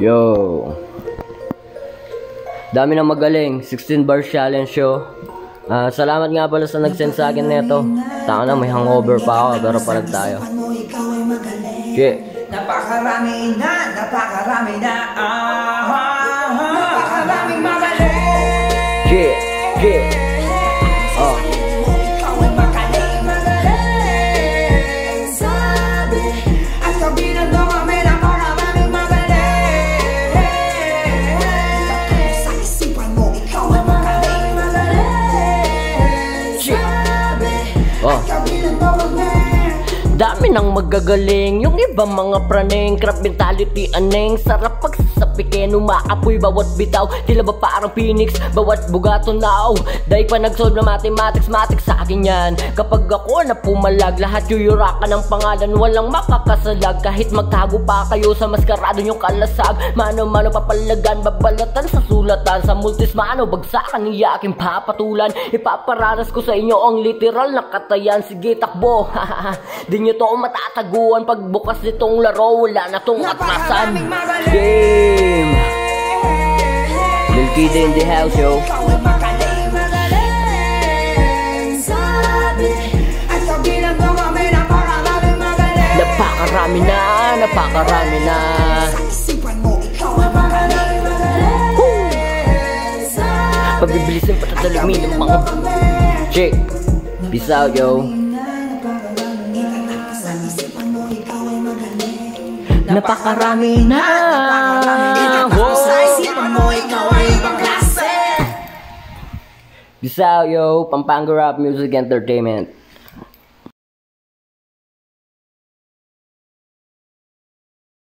Yo. Dami na magaling. 16 bars challenge show. Salamat nga pala sa nag-send sa akin nito. Taka na, may hangover pa ako, pero palag tayo. Shit. Napakarami na. Napakaraming magaling. Shit. Dami nang magagaling, yung ibang mga praneng, crab mentality aneng, sarap pagsasapikin, umaapoy bawat bitaw, tila ba parang phoenix, bawat bugato now, dahil pa nag-solve na mathematics sa akin yan, kapag ako na pumalag, lahat yuyurakan ng pangalan, walang makakasalag, kahit magtago pa kayo sa maskarado nyong kalasag, mano-mano papalagan, babalatan sa sulatan, sa multismano, bagsakan niya aking papatulan, ipaparanas ko sa inyo ang literal na katayan, sige takbo, di nyo to matataguan pagbukas nitong laro, wala na tong atrasan. Game! Lil Kid in the house, yo. Napakarami na. Pabibilisin pa tatalamin ng mga check. Peace out, yo. Napakarami na. Peace out, yo. Pampanga Rap Music Entertainment.